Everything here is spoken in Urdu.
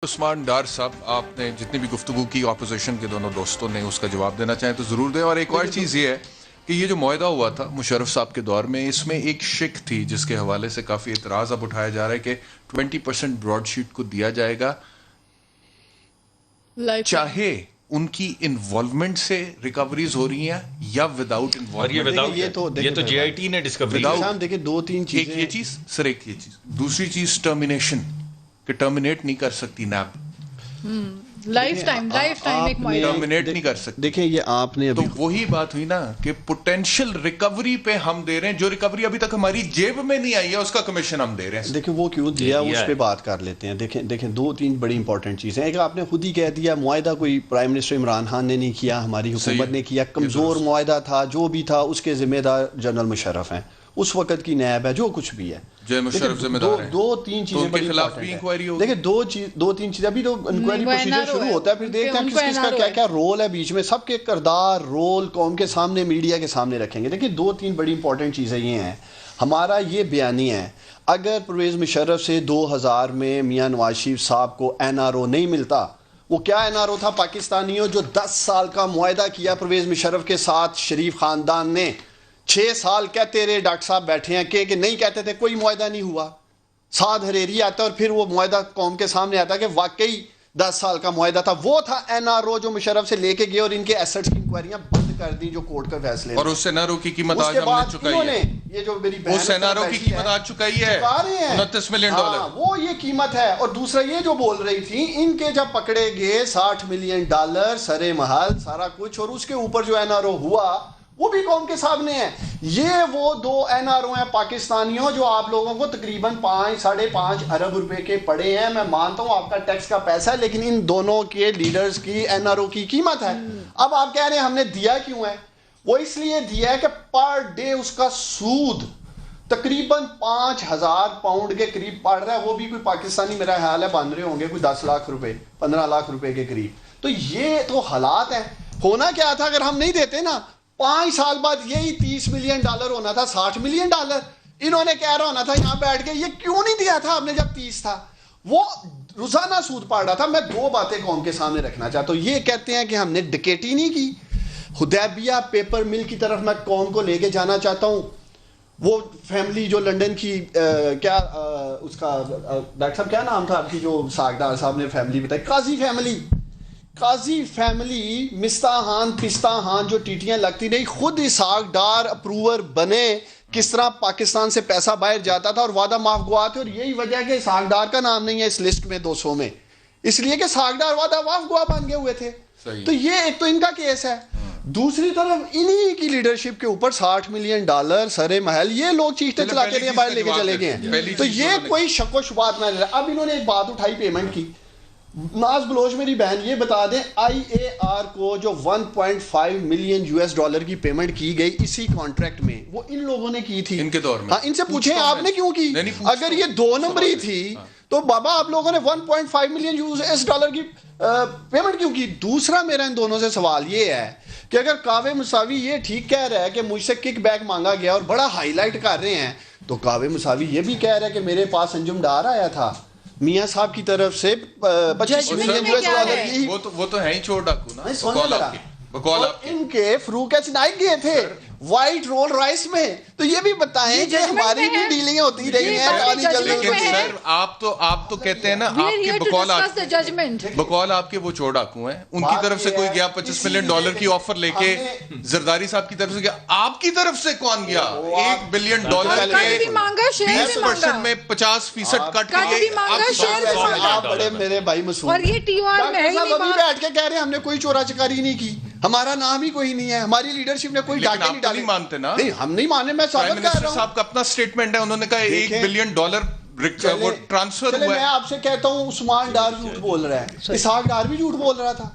عثمان ڈار صاحب، آپ نے جتنی بھی گفتگو کی اپوزیشن کے دونوں دوستوں نے اس کا جواب دینا چاہیں تو ضرور دیں. اور ایک اور چیز یہ ہے کہ یہ جو معاہدہ ہوا تھا مشرف صاحب کے دور میں، اس میں ایک شک تھی جس کے حوالے سے کافی اعتراض اب اٹھایا جا رہا ہے کہ 20% براڈ شیٹ کو دیا جائے گا چاہے ان کی انوالومنٹ سے ریکوریز ہو رہی ہیں یا وداؤٹ انوالومنٹ. یہ تو جے آئی ٹی نے ڈسکوری دیکھیں دو تین چیزیں. ایک یہ چیز سر، ایک یہ چیز، دوسری چیز ٹرمینیشن کہ ٹرمینیٹ نہیں کر سکتی نیب، لائف ٹائم ایک معاہدہ ٹرمینیٹ نہیں کر سکتی. دیکھیں یہ آپ نے تو وہی بات ہوئی نا کہ پوٹینشیل ریکوری پہ ہم دے رہے ہیں، جو ریکوری ابھی تک ہماری جیب میں نہیں آئی ہے اس کا کمیشن ہم دے رہے ہیں. دیکھیں وہ کیوں دیا اس پہ بات کر لیتے ہیں. دیکھیں دو تین بڑی امپورٹنٹ چیزیں. ایک آپ نے خود ہی کہہ دیا معاہدہ کوئی پرائم منسٹر عمران خان نے نہیں کیا، ہماری حکومت نے کیا، کمزور معاہدہ تھا، جو بھی تھا اس کے ذمہ دار جنرل مشرف ہیں، اس وقت کی نیب ہے، جو کچھ بھی ہے. دو تین چیزیں بڑی دیکھیں دو تین چیزیں. ابھی تو انکوائری پروسیجر شروع ہوتا ہے، پھر دیکھتے ہیں کس کا کیا کیا رول ہے بیچ میں. سب کے کردار رول قوم کے سامنے میڈیا کے سامنے رکھیں گے. دیکھیں دو تین بڑی امپورٹنٹ چیزیں یہ ہیں. ہمارا یہ بیانیہ ہے اگر پرویز مشرف سے 2000 میں میاں نواز شریف صاحب کو این آر او نہیں ملتا، وہ کیا این آر او تھا پاکستانیوں جو 10 سال کا معاہدہ کیا پرویز مشرف کے ساتھ شریف خاندان نے. 6 سال کہتے رہے ڈاکٹر صاحب بیٹھے ہیں کہ نہیں کہتے تھے، کوئی معاہدہ نہیں ہوا. سعد حریری آتا اور پھر وہ معاہدہ قوم کے سامنے آتا کہ واقعی 10 سال کا معاہدہ تھا. وہ تھا این آر او جو مشرف سے لے کے گئے اور ان کے ایسٹس کی انکوائریاں بند کر دی جو کورٹ کا فیصلے. اور اس این آر او کی قیمت آج ہم نے چکائی ہے. یہ جو میری بہن اس این آر او کی قیمت آج چکائی ہے 29 ملین ڈالر. وہ یہ قیمت ہے. اور دوسرا یہ جو بول رہی تھی ان کے جب پکڑے گئے $60 ملین سرے محل سارا کچھ، اور اس کے اوپر جو این آر او ہوا وہ بھی قوم کے سامنے ہے. یہ وہ 2 این آر او ہیں پاکستانیوں جو آپ لوگوں کو تقریباً 5.5 ارب روپے کے پڑے ہیں. میں مانتا ہوں آپ کا ٹیکس کا پیسہ ہے، لیکن ان دونوں کے لیڈرز کی این آر او کی قیمت ہے. اب آپ کہہ رہے ہیں ہم نے دیا کیوں ہے؟ وہ اس لیے دیا ہے کہ پر ڈے اس کا سود تقریباً 5000 پاؤنڈ کے قریب پڑ رہا ہے. وہ بھی کوئی پاکستانی میرا خیال ہے بن رہے ہوں گے کوئی 10 لاکھ روپے 15 لاکھ روپے کے قریب. تو یہ تو حالات ہیں. ہونا کیا تھا اگر ہم نہیں دیتے نا، 5 سال بعد یہی $30 ملین ہونا تھا، $60 ملین. انہوں نے کہہ رہا ہونا تھا یہاں بیٹھ کے یہ کیوں نہیں دیا تھا آپ نے جب 30 تھا. وہ روزانہ سود پاڑ رہا تھا. میں 2 باتیں قوم کے سامنے رکھنا چاہتا ہوں. یہ کہتے ہیں کہ ہم نے ڈکیٹی نہیں کی. حدیبیہ پیپر مل کی طرف میں قوم کو لے کے جانا چاہتا ہوں. وہ فیملی جو لنڈن کی کیا اس کا ڈاکٹر صاحب کیا نام تھا آپ کی جو ساگدار صاحب نے فیملی بتائی، قاضی فیملی مستاحان پستاحان جو ٹیٹیاں لگتی نہیں، خود اسحاق ڈار اپروور بنے. کس طرح پاکستان سے پیسہ باہر جاتا تھا اور وعدہ معاف گوا تھے. اور یہی وجہ ہے کہ اسحاق ڈار کا نام نہیں ہے اس لسٹ میں 200 میں، اس لیے کہ اسحاق ڈار وعدہ معاف گوا بن گئے ہوئے تھے. تو یہ ایک تو ان کا کیس ہے. دوسری طرف انہی کی لیڈرشپ کے اوپر $60 ملین سرے محل یہ لوگ چیختے چلاتے رہے باہر لے کے چلے گئے ہیں. تو یہ کوئی شک و شبہات نہ. اب انہوں نے ایک بات اٹھائی پیمنٹ کی. ناز بلوچ میری بہن یہ بتا دیں آئی اے آر کو جو $1.5 ملین کی پیمنٹ کی گئی اسی کانٹریکٹ میں، وہ ان لوگوں نے کی تھی ان کے دور میں. ہاں ان سے پوچھیں آپ نے کیوں کی؟ اگر یہ 2 نمبری تھی تو بابا آپ لوگوں نے $1.5 ملین کی پیمنٹ کیوں کی؟ دوسرا میرا ان دونوں سے سوال یہ ہے کہ اگر کاوے مساوی یہ ٹھیک کہہ رہا ہے کہ مجھ سے کک بیک مانگا گیا اور بڑا ہائی لائٹ کر رہے ہیں، تو کاوے مساوی یہ بھی کہہ رہا ہے کہ میرے پاس انجم ڈار آیا تھا میاں صاحب کی طرف سے $25 ملین کی. وہ تو ہے ہی چھوڑ ڈاکو نا. ان کے فروق نائک گئے تھے وائٹ رول رائس میں. تو یہ بھی بتائیں کہ ہماری بھی ڈیلنگیں ہوتی رہی ہیں. آپ تو کہتے ہیں نا آپ کے بقول آپ کے وہ چور ڈاکو ہیں، ان کی طرف سے کوئی گیا $25 ملین کی آفر لے کے، زرداری صاحب کی طرف سے گیا. آپ کی طرف سے کون گیا $1 بلین کے 20% میں 50% کٹ آپ بڑے میرے بھائی مسعود بیٹھ کے کہہ رہے ہیں ہم نے کوئی چورا چکاری نہیں کی، ہمارا نام ہی کوئی نہیں ہے، ہماری لیڈرشپ نے کوئی ڈاکے نہیں ڈالے. مانتے نا؟ نہیں ہم نہیں مانے. میں ثابت کر رہا ہوں. صاحب کا اپنا سٹیٹمنٹ ہے، انہوں نے کہا $1 بلین ٹرانسفر ہوا ہے. میں آپ سے کہتا ہوں عثمان ڈار جھوٹ بول رہا ہے، اسحاق ڈار بھی جھوٹ بول رہا تھا.